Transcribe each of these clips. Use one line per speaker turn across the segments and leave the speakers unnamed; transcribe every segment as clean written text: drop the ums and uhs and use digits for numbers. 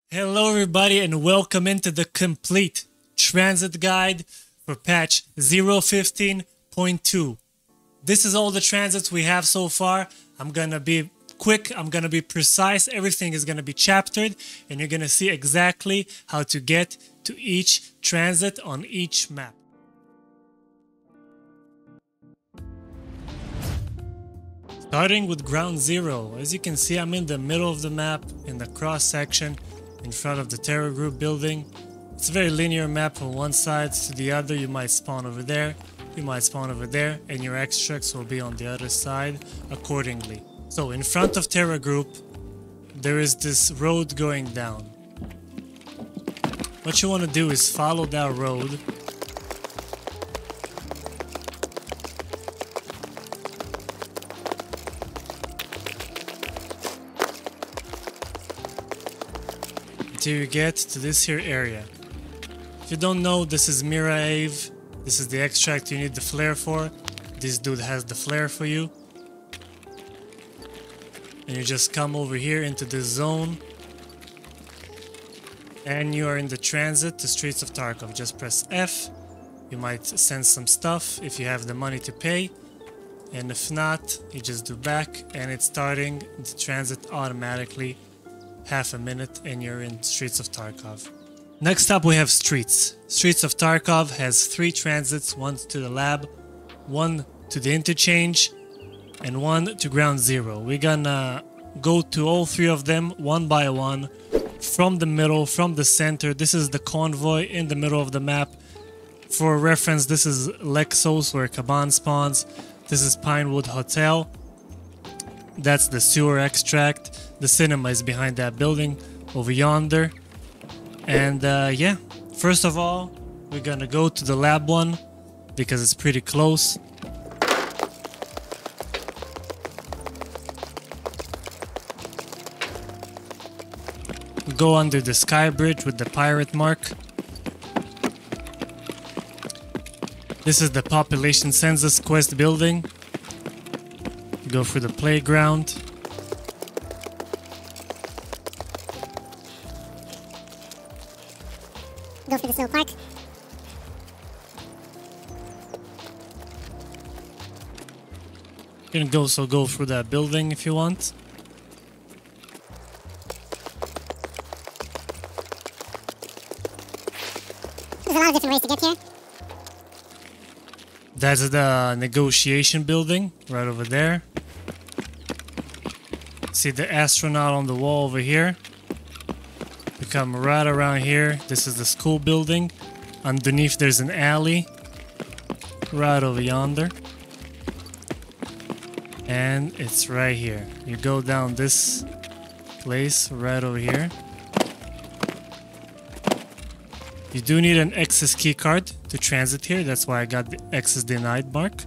Hello everybody and welcome into the complete transit guide for patch 0.15.2. This is all the transits we have so far. I'm gonna be quick, I'm gonna be precise, everything is gonna be chaptered and you're gonna see exactly how to get to each transit on each map. Starting with ground zero, as you can see I'm in the middle of the map in the cross section in front of the Terror Group building. It's a very linear map from one side to the other. You might spawn over there, you might spawn over there, and your extracts will be on the other side accordingly. So in front of Terror Group, there is this road going down. What you want to do is follow that road. Until you get to this here area. If you don't know, this is Mira Ave. This is the extract you need the flare for. This dude has the flare for you. And you just come over here into this zone. And you are in the transit to Streets of Tarkov. Just press F. You might send some stuff if you have the money to pay. And if not, you just do back and it's starting the transit automatically. Half a minute and you're in Streets of Tarkov. Next up we have Streets. Streets of Tarkov has 3 transits, one to the lab, one to the interchange, and one to ground zero. We're gonna go to all 3 of them one by one, from the middle, from the center. This is the convoy in the middle of the map. For reference, this is Lexos where Caban spawns. This is Pinewood Hotel. That's the sewer extract. The cinema is behind that building over yonder. And yeah, first of all, we're gonna go to the lab one because it's pretty close. We go under the sky bridge with the pirate mark. This is the population census quest building. Go through the playground.
Go for the snow park.
You can also go through that building if you want.
There's a lot of different ways to get here.
That's the negotiation building right over there. See the astronaut on the wall over here. We come right around here. This is the school building. Underneath there's an alley. Right over yonder. And it's right here. You go down this place right over here. You do need an access key card to transit here. That's why I got the access denied mark.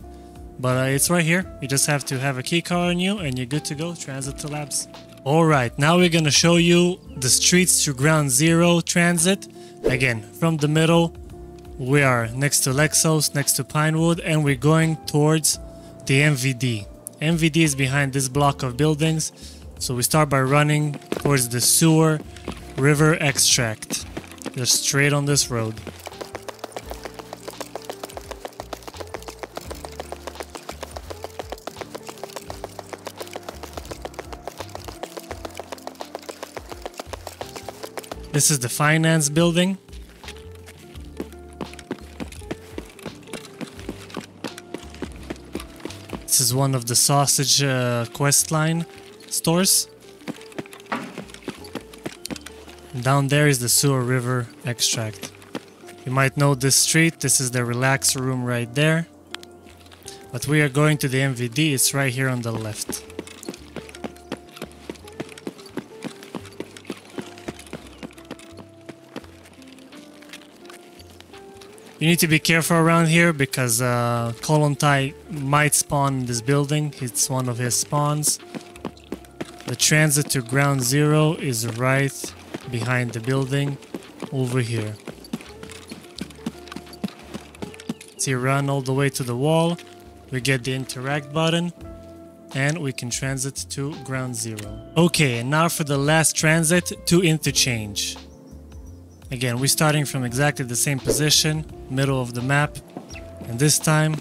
But it's right here. You just have to have a key card on you and you're good to go. Transit to labs. Alright, now we're gonna show you the Streets to Ground Zero transit. Again, from the middle, we are next to Lexos, next to Pinewood, and we're going towards the MVD. MVD is behind this block of buildings. So we start by running towards the sewer river extract. Just straight on this road. This is the finance building. This is one of the sausage quest line stores. And down there is the sewer river extract. You might know this street. This is the relax room right there. But we are going to the MVD. It's right here on the left. You need to be careful around here because Kolontai might spawn in this building. It's one of his spawns. The transit to ground zero is right behind the building over here. So you run all the way to the wall. We get the interact button. and we can transit to ground zero. Okay, and now for the last transit, to Interchange. Again, we're starting from exactly the same position, middle of the map, and this time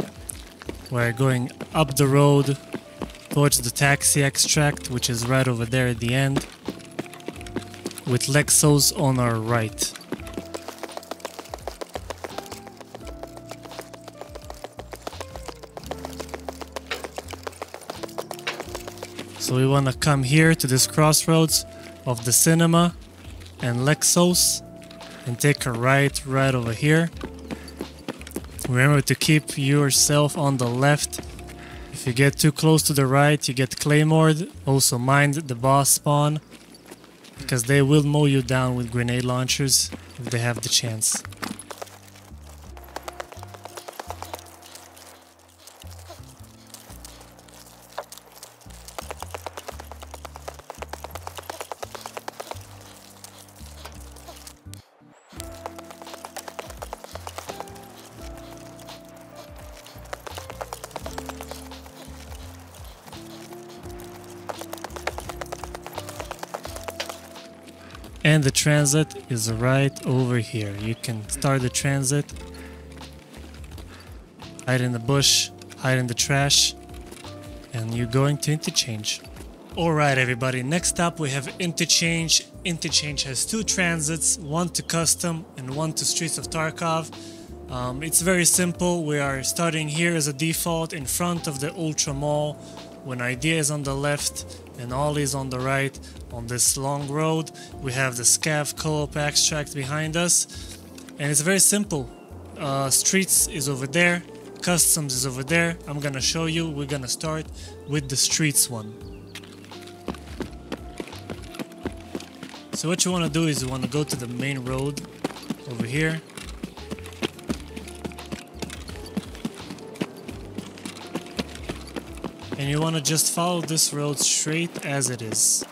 we're going up the road towards the taxi extract, which is right over there at the end, with Lexos on our right. So we want to come here to this crossroads of the cinema and Lexos and take a right over here. Remember to keep yourself on the left. If you get too close to the right, you get claymored. Also mind the boss spawn, because they will mow you down with grenade launchers if they have the chance. And the transit is right over here. You can start the transit, hide in the bush, hide in the trash, and you're going to Interchange. Alright everybody, next up we have Interchange. Interchange has two transits, one to Custom and one to Streets of Tarkov. It's very simple. We are starting here as a default in front of the Ultra Mall, when Idea is on the left and Ollie is on the right. On this long road we have the Scav co-op extract behind us, and it's very simple. Streets is over there, Customs is over there. I'm gonna show you. We're gonna start with the Streets one. So what you want to do is you want to go to the main road over here. And you want to just follow this road straight as it is.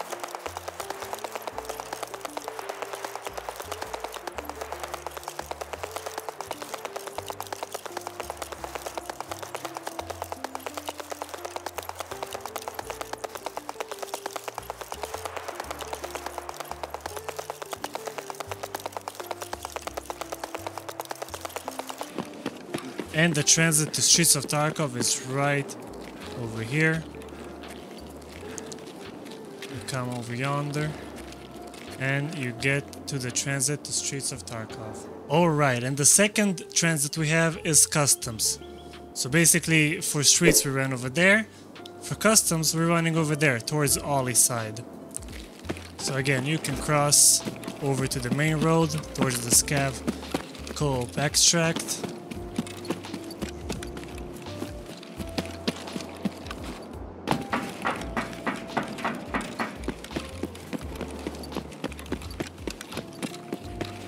And the transit to Streets of Tarkov is right over here. You come over yonder and you get to the transit to Streets of Tarkov. Alright, and the second transit we have is Customs. So basically for Streets we ran over there, for Customs we're running over there towards Ollie's side. So again, you can cross over to the main road towards the Scav co-op extract.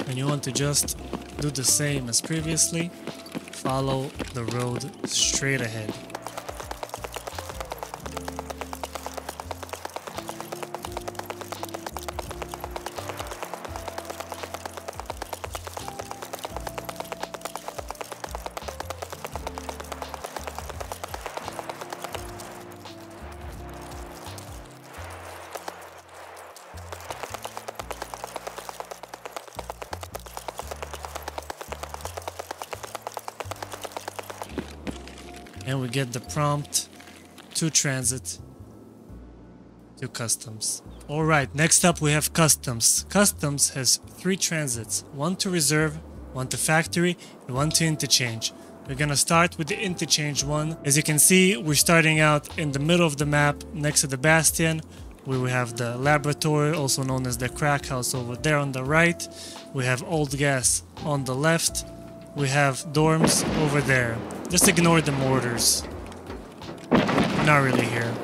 And you want to just do the same as previously, follow the road straight ahead. And we get the prompt to transit to Customs. Alright, next up we have Customs. Customs has 3 transits, one to Reserve, one to Factory, and one to Interchange. We're gonna start with the Interchange one. As you can see, we're starting out in the middle of the map next to the Bastion, where we have the laboratory, also known as the crack house, over there on the right. We have old gas on the left. We have dorms over there. Just ignore the mortars. Not really here.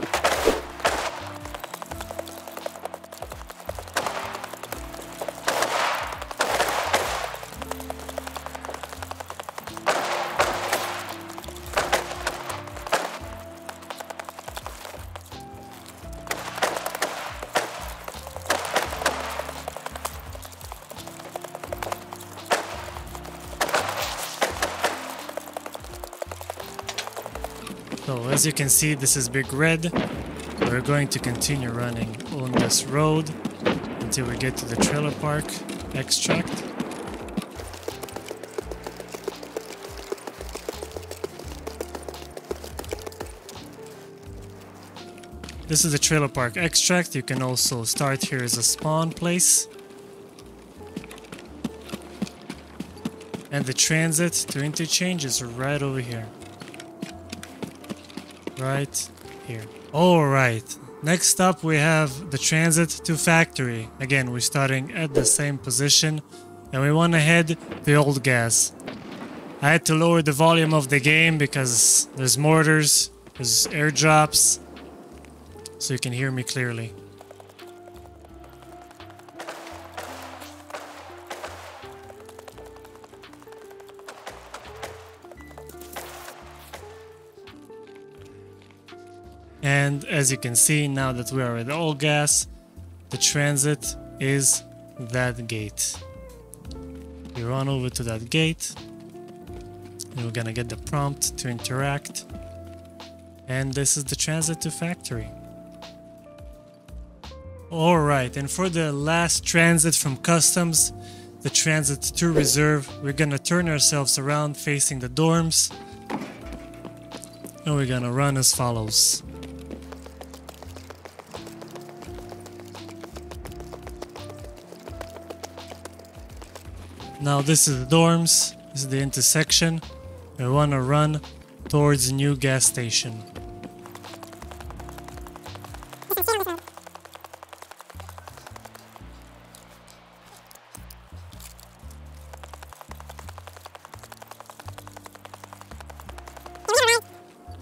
So as you can see, this is big red. We're going to continue running on this road until we get to the trailer park extract. This is the trailer park extract. You can also start here as a spawn place. And the transit to interchange is right over here. Right here. Alright, next up we have the transit to factory. Again, we're starting at the same position and we want to head to the old gas. I had to lower the volume of the game because there's mortars, there's airdrops, so you can hear me clearly. And as you can see, now that we are at all gas, the transit is that gate. You run over to that gate, and we're gonna get the prompt to interact. And this is the transit to factory. Alright, and for the last transit from customs, the transit to reserve, we're gonna turn ourselves around facing the dorms. And we're gonna run as follows. Now this is the dorms, this is the intersection. We want to run towards the new gas station.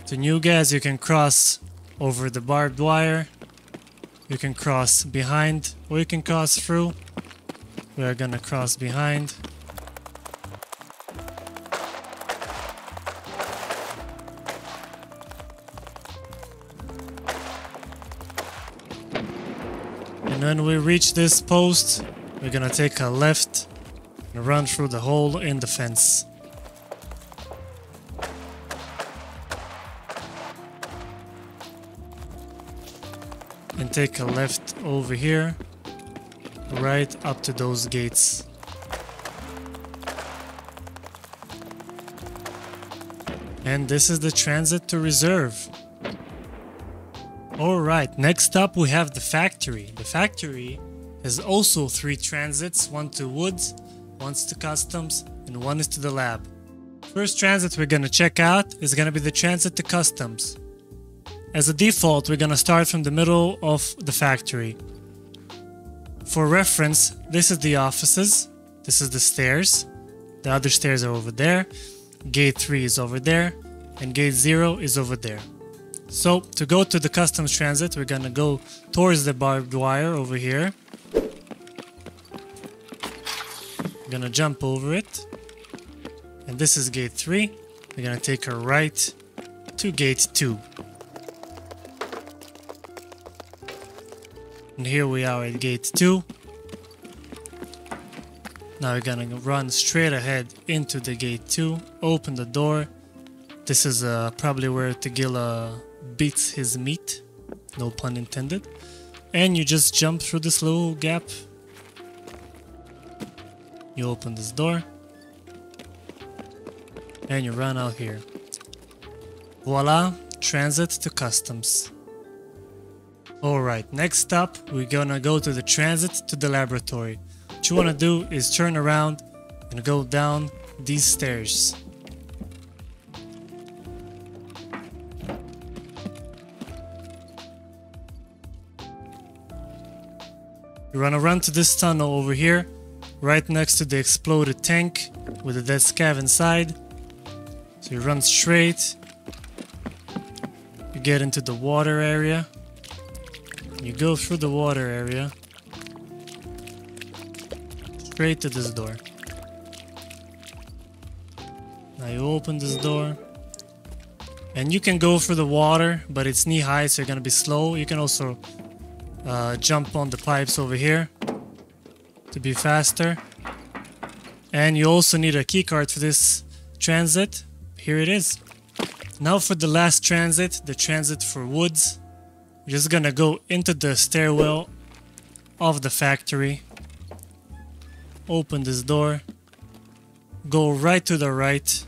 To new gas you can cross over the barbed wire, you can cross behind, or you can cross through. We are gonna cross behind. And when we reach this post, we're gonna take a left and run through the hole in the fence. And take a left over here, right up to those gates. And this is the transit to reserve. Alright, next up we have the factory. The factory has also 3 transits, one to Woods, one's to Customs, and one is to the lab. First transit we're gonna check out is gonna be the transit to Customs. As a default, we're gonna start from the middle of the factory. For reference, this is the offices, this is the stairs, the other stairs are over there, gate 3 is over there, and gate 0 is over there. So, to go to the customs transit, we're gonna go towards the barbed wire over here. We're gonna jump over it, and this is gate 3. We're gonna take a right to gate 2. And here we are at gate 2. Now we're gonna run straight ahead into the gate 2, open the door. This is probably where Tegilla beats his meat, no pun intended. And you just jump through this little gap. You open this door. And you run out here. Voila, transit to customs. Alright, next up we're gonna go to the transit to the laboratory. What you wanna do is turn around and go down these stairs. You wanna run to this tunnel over here, right next to the exploded tank with a dead scav inside. So you run straight, you get into the water area. You go through the water area straight to this door. Now you open this door and you can go through the water, but it's knee high, so you're gonna be slow. You can also jump on the pipes over here to be faster. And you also need a keycard for this transit. Here it is. Now for the last transit, the transit for Woods. We're just gonna go into the stairwell of the factory. Open this door. Go right to the right.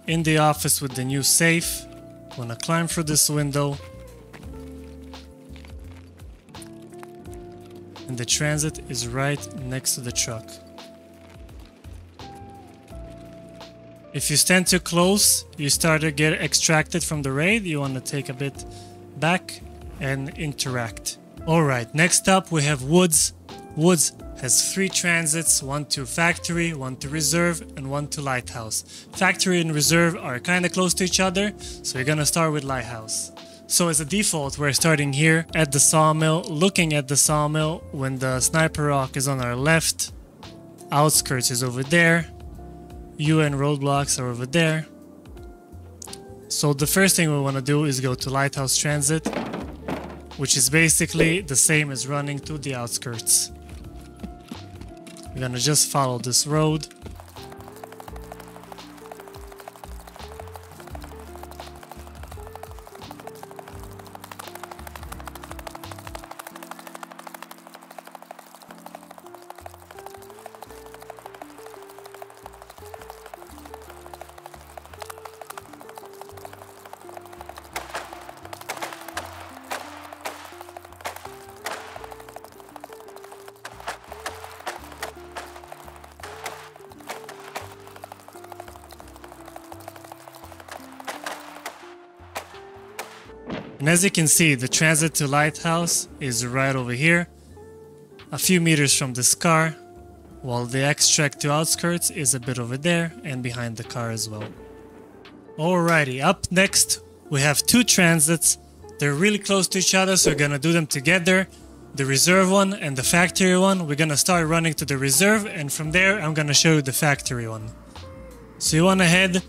In the office with the new safe. Wanna climb through this window. And the transit is right next to the truck. If you stand too close, you start to get extracted from the raid. You want to take a bit back and interact. Alright, next up we have Woods. Woods has 3 transits, 1 to Factory, 1 to Reserve, and 1 to Lighthouse. Factory and Reserve are kinda close to each other, so you're gonna start with Lighthouse. So as a default, we're starting here at the sawmill, looking at the sawmill when the sniper rock is on our left. Outskirts is over there. UN roadblocks are over there. So the first thing we want to do is go to Lighthouse Transit, which is basically the same as running to the outskirts. We're gonna just follow this road. And as you can see, the transit to Lighthouse is right over here, a few meters from this car, while the extract to outskirts is a bit over there and behind the car as well. Alrighty, up next we have 2 transits. They're really close to each other, so we're gonna do them together. The Reserve one and the Factory one. We're gonna start running to the Reserve, and from there I'm gonna show you the Factory one. So you wanna head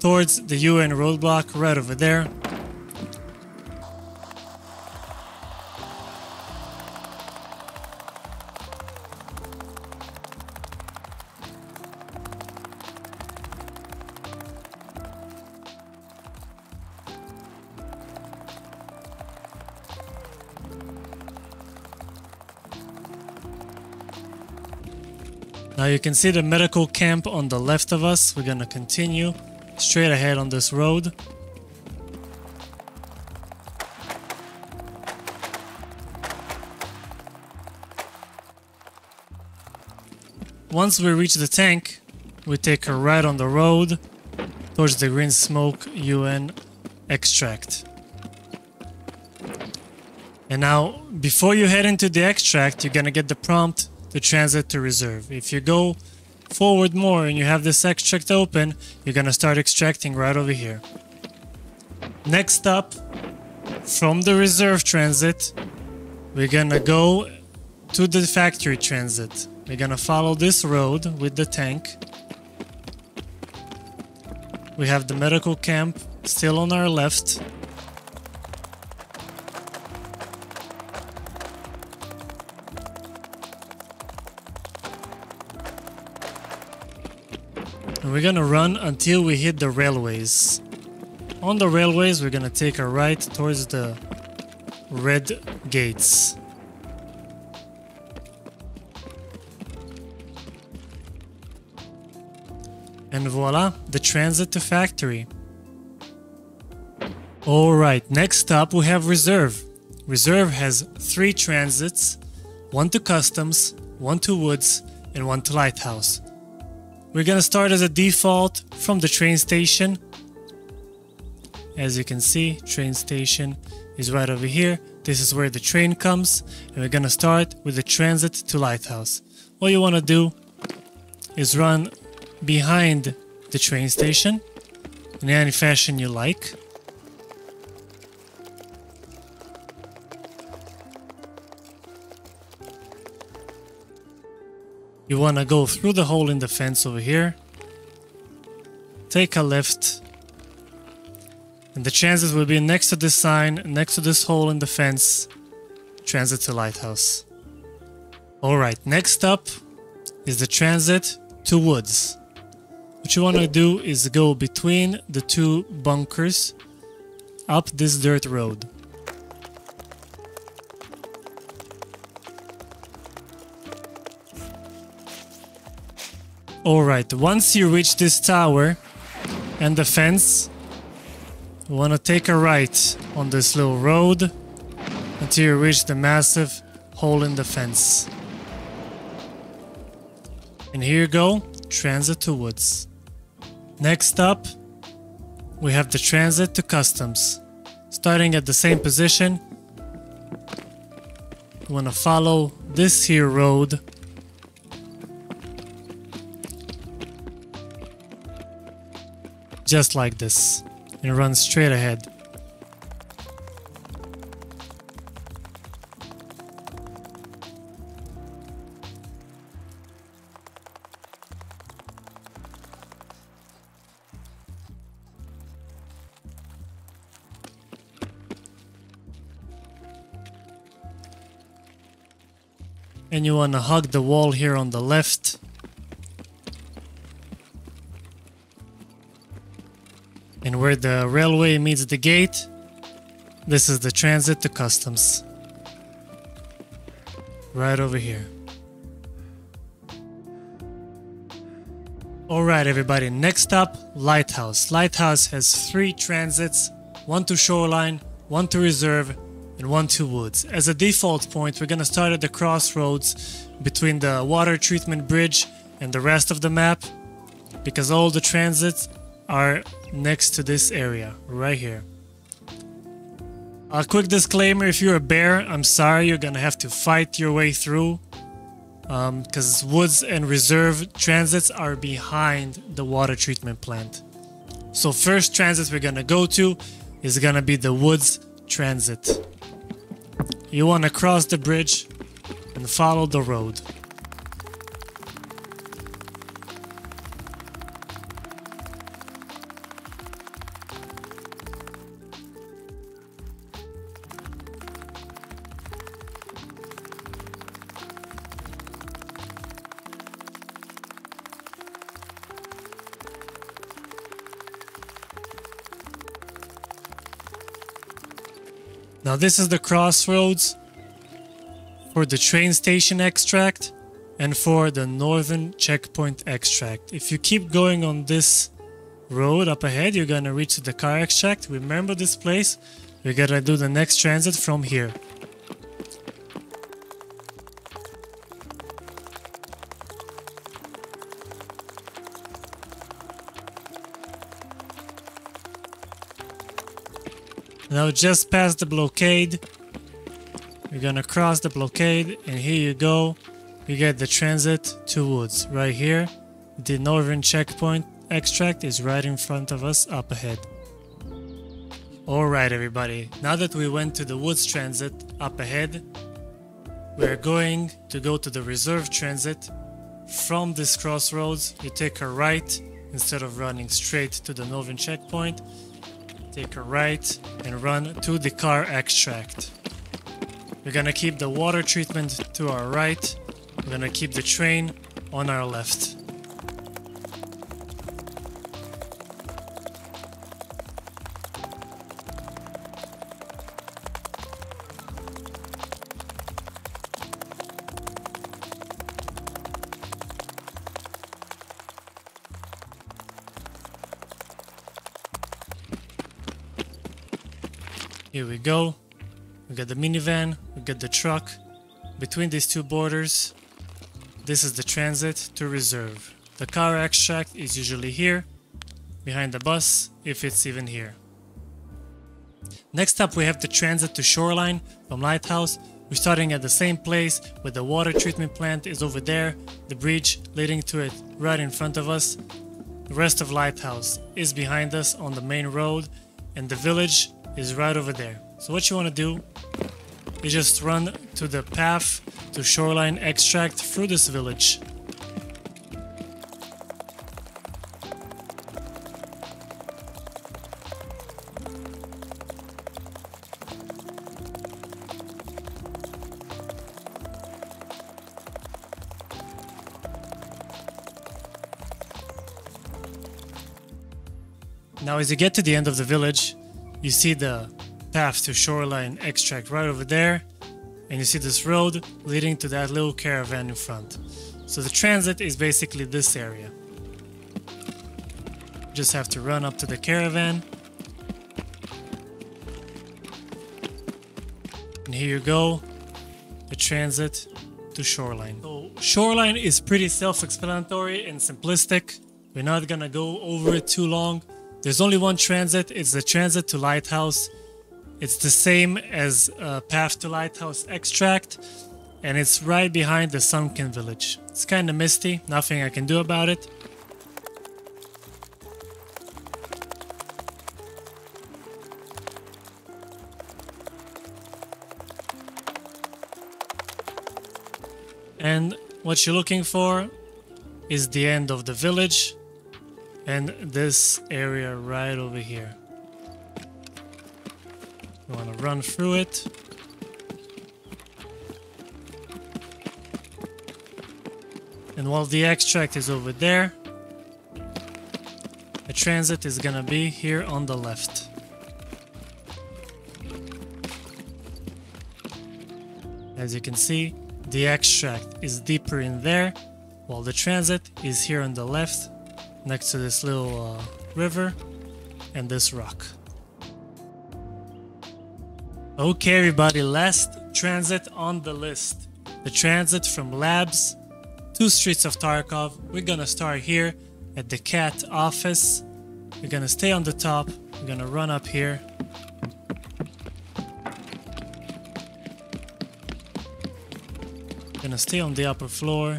towards the UN roadblock right over there. Now you can see the medical camp on the left of us. We're gonna continue straight ahead on this road. Once we reach the tank, we take a right on the road towards the green smoke UN extract. And now, before you head into the extract, you're gonna get the prompt to transit to Reserve. If you go forward more and you have this extract open, you're gonna start extracting right over here. Next up, from the Reserve transit, we're gonna go to the Factory transit. We're gonna follow this road with the tank. We have the medical camp still on our left. And we're gonna run until we hit the railways. On the railways, we're gonna take a right towards the red gates. And voila, the transit to Factory. Alright, next up we have Reserve. Reserve has 3 transits, 1 to Customs, 1 to Woods, and 1 to Lighthouse. We're gonna start as a default from the train station. As you can see, train station is right over here. This is where the train comes, and we're gonna start with the transit to Lighthouse. All you wanna do is run behind the train station in any fashion you like. You want to go through the hole in the fence over here, take a left, and the transit will be next to this sign, next to this hole in the fence, transit to Lighthouse. Alright, next up is the transit to Woods, which what you want to do is go between the two bunkers up this dirt road. Alright, once you reach this tower and the fence, you want to take a right on this little road until you reach the massive hole in the fence. And here you go, Transit to Woods. Next up, we have the Transit to Customs. Starting at the same position, you want to follow this here road just like this and run straight ahead. And you want to hug the wall here on the left. And where the railway meets the gate, this is the Transit to Customs. Right over here. Alright everybody, next up, Lighthouse. Lighthouse has 3 transits, 1 to Shoreline, 1 to Reserve, and 1 to Woods. As a default point, we're gonna start at the crossroads between the water treatment bridge and the rest of the map, because all the transits are next to this area, right here. A quick disclaimer, if you're a bear, I'm sorry, you're gonna have to fight your way through, because Woods and Reserve transits are behind the water treatment plant. So first transit we're gonna go to is gonna be the Woods transit. You wanna cross the bridge and follow the road. Now this is the crossroads for the train station extract and for the northern checkpoint extract. If you keep going on this road up ahead, you're gonna reach the car extract. Remember this place, we gotta do the next transit from here. Now just past the blockade, you're gonna cross the blockade and here you go, you get the Transit to Woods right here. The northern checkpoint extract is right in front of us up ahead. Alright everybody, now that we went to the Woods transit up ahead, we're going to go to the Reserve transit. From this crossroads, you take a right instead of running straight to the northern checkpoint. Take a right and run to the car extract. We're gonna keep the water treatment to our right. We're gonna keep the train on our left. Here we go. We got the minivan, we got the truck. Between these two borders, this is the Transit to Reserve. The car extract is usually here, behind the bus, if it's even here. Next up we have the Transit to Shoreline from Lighthouse. We're starting at the same place where the water treatment plant is over there, the bridge leading to it right in front of us. The rest of Lighthouse is behind us on the main road, and the village is right over there. So what you want to do is just run to the path to Shoreline extract through this village. Now as you get to the end of the village, you see the path to Shoreline extract right over there, and you see this road leading to that little caravan in front. So the transit is basically this area. Just have to run up to the caravan. And here you go, the transit to Shoreline. So Shoreline is pretty self-explanatory and simplistic. We're not gonna go over it too long. There's only one transit, it's the transit to Lighthouse. It's the same as Path to Lighthouse extract, and it's right behind the sunken village. It's kinda misty, nothing I can do about it. And what you're looking for is the end of the village and this area right over here. You want to run through it. And while the extract is over there, the transit is gonna be here on the left. As you can see, the extract is deeper in there, while the transit is here on the left, next to this little river and this rock. Okay everybody, last transit on the list. The transit from Labs to Streets of Tarkov. We're gonna start here at the cat office. We're gonna stay on the top. We're gonna run up here. Gonna stay on the upper floor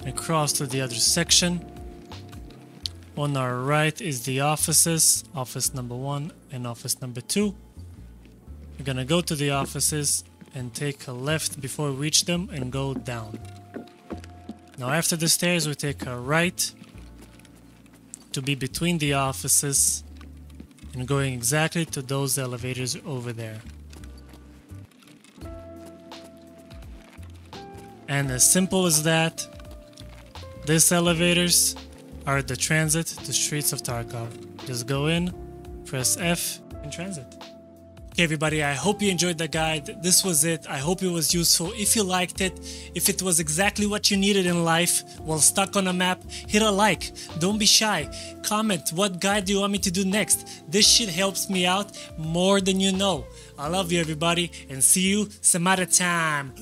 and cross to the other section. On our right is the offices, office number 1 and office number 2. We're gonna go to the offices and take a left before we reach them and go down. Now after the stairs we take a right to be between the offices and going exactly to those elevators over there. And as simple as that, these elevators are the transit to Streets of Tarkov. Just go in, press F, and transit. Okay everybody, I hope you enjoyed the guide. This was it. I hope it was useful. If you liked it, if it was exactly what you needed in life while stuck on a map, hit a like. Don't be shy. Comment what guide do you want me to do next. This shit helps me out more than you know. I love you everybody and see you some other time.